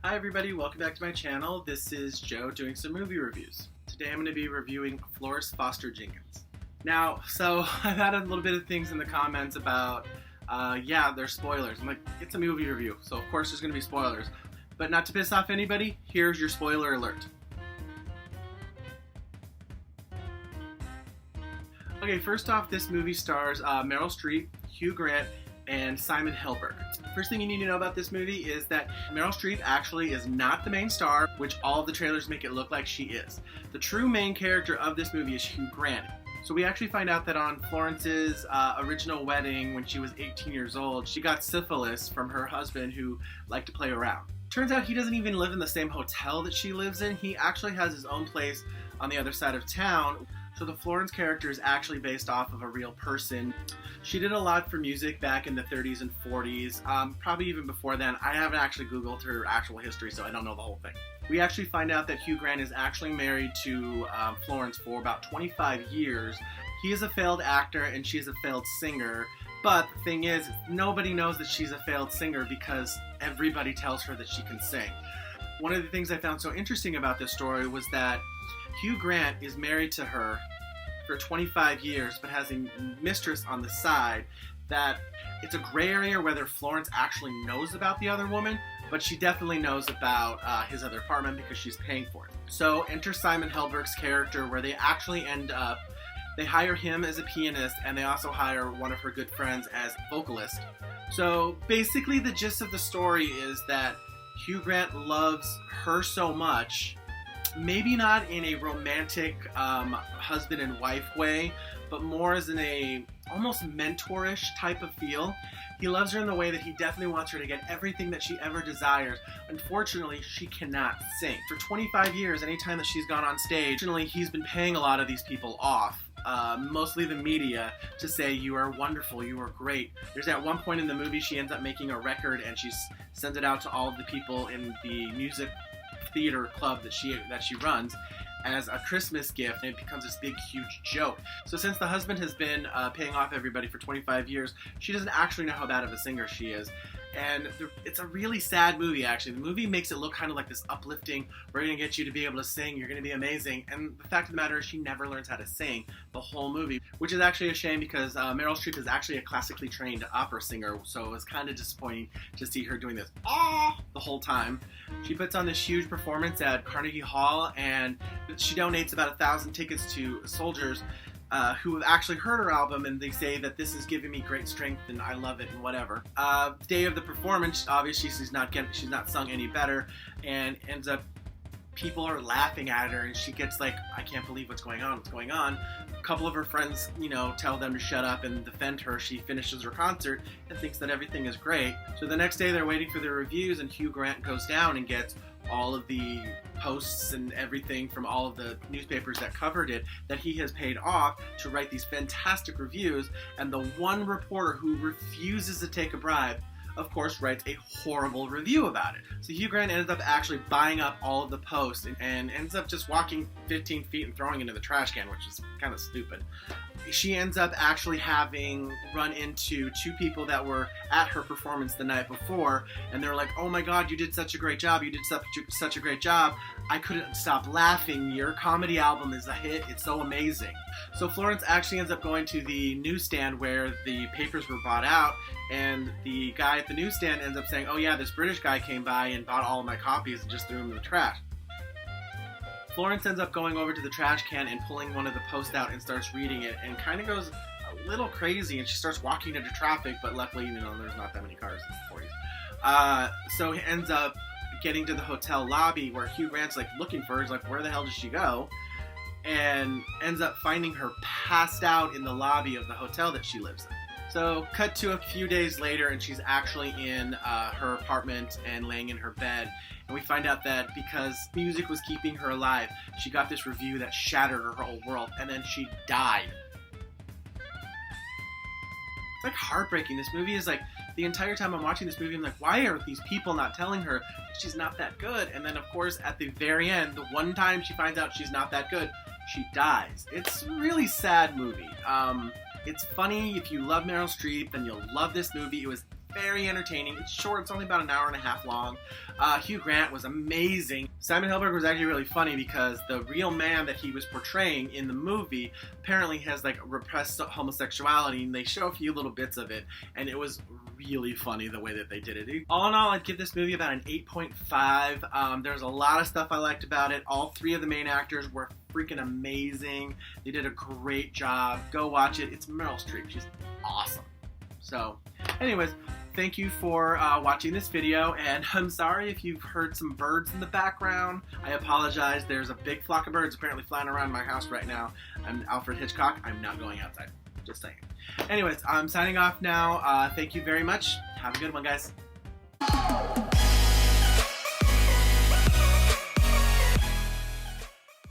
Hi everybody, welcome back to my channel. This is Joe doing some movie reviews. Today I'm going to be reviewing Florence Foster Jenkins. Now, I've had a little bit of things in the comments about, there's spoilers. I'm like, it's a movie review, so of course there's going to be spoilers. But not to piss off anybody, here's your spoiler alert. Okay, first off, this movie stars Meryl Streep, Hugh Grant, and Simon Helberg. First thing you need to know about this movie is that Meryl Streep actually is not the main star, which all of the trailers make it look like she is. The true main character of this movie is Hugh Grant. So we actually find out that on Florence's original wedding, when she was 18 years old, she got syphilis from her husband who liked to play around. Turns out he doesn't even live in the same hotel that she lives in. He actually has his own place on the other side of town. So the Florence character is actually based off of a real person. She did a lot for music back in the 30s and 40s, probably even before then. I haven't actually Googled her actual history, so I don't know the whole thing. We actually find out that Hugh Grant is actually married to Florence for about 25 years. He is a failed actor and she is a failed singer. But the thing is, nobody knows that she's a failed singer because everybody tells her that she can sing. One of the things I found so interesting about this story was that Hugh Grant is married to her for 25 years, but has a mistress on the side that it's a gray area whether Florence actually knows about the other woman, but she definitely knows about his other apartment because she's paying for it. So enter Simon Helberg's character, where they actually end up, they hire him as a pianist, and they also hire one of her good friends as vocalist. So basically the gist of the story is that Hugh Grant loves her so much, maybe not in a romantic husband and wife way, but more as in a almost mentorish type of feel. He loves her in the way that he definitely wants her to get everything that she ever desires. Unfortunately, she cannot sing. For 25 years, anytime that she's gone on stage, unfortunately, he's been paying a lot of these people off. Mostly the media, to say you are wonderful, you are great. There's at one point in the movie she ends up making a record and she sends it out to all of the people in the music theater club that she runs as a Christmas gift, and it becomes this big huge joke. So since the husband has been paying off everybody for 25 years, she doesn't actually know how bad of a singer she is. And it's a really sad movie, actually. The movie makes it look kind of like this uplifting, we're going to get you to be able to sing, you're going to be amazing. And the fact of the matter is she never learns how to sing the whole movie, which is actually a shame because Meryl Streep is actually a classically trained opera singer, so it was kind of disappointing to see her doing this the whole time. She puts on this huge performance at Carnegie Hall, and she donates about 1,000 tickets to soldiers who have actually heard her album, and they say that this is giving me great strength and I love it and whatever. The day of the performance, obviously she's not sung any better, and ends up, people are laughing at her, and she gets like, I can't believe what's going on. A couple of her friends, tell them to shut up and defend her. She finishes her concert and thinks that everything is great. So the next day they're waiting for the reviews, and Hugh Grant goes down and gets all of the posts and everything from all of the newspapers that covered it that he has paid off to write these fantastic reviews, and the one reporter who refuses to take a bribe, of course, writes a horrible review about it. So Hugh Grant ends up actually buying up all of the posts and ends up just walking 15 feet and throwing it into the trash can, which is kind of stupid. She ends up actually having run into two people that were at her performance the night before, and they're like, oh my god, you did such a great job, such a great job, I couldn't stop laughing, your comedy album is a hit, it's so amazing. So Florence actually ends up going to the newsstand where the papers were bought out, and the guy at the newsstand ends up saying, oh yeah, this British guy came by and bought all of my copies and just threw them in the trash. Florence ends up going over to the trash can and pulling one of the posts out and starts reading it, and kind of goes a little crazy, and she starts walking into traffic, but luckily, there's not that many cars in the 40s. So he ends up getting to the hotel lobby where Hugh Grant's like looking for her. He's like, where the hell did she go? And ends up finding her passed out in the lobby of the hotel that she lives in. So cut to a few days later, and she's actually in her apartment and laying in her bed. And we find out that because music was keeping her alive, she got this review that shattered her whole world, and then she died. It's like heartbreaking. This movie is like, the entire time I'm watching this movie, I'm like, why are these people not telling her she's not that good? And then, of course, at the very end, the one time she finds out she's not that good, she dies. It's a really sad movie. It's funny. If you love Meryl Streep, then you'll love this movie. It was very entertaining. It's short. It's only about an hour and a half long. Hugh Grant was amazing. Simon Helberg was actually really funny because the real man that he was portraying in the movie apparently has like repressed homosexuality, and they show a few little bits of it, and it was really funny the way that they did it. All in all, I'd give this movie about an 8.5. There's a lot of stuff I liked about it. All three of the main actors were freaking amazing. They did a great job. Go watch it. It's Meryl Streep. She's awesome. So, anyways, thank you for watching this video, and I'm sorry if you've heard some birds in the background. I apologize. There's a big flock of birds apparently flying around my house right now. I'm Alfred Hitchcock. I'm not going outside. Just saying. Anyways, I'm signing off now. Thank you very much. Have a good one, guys.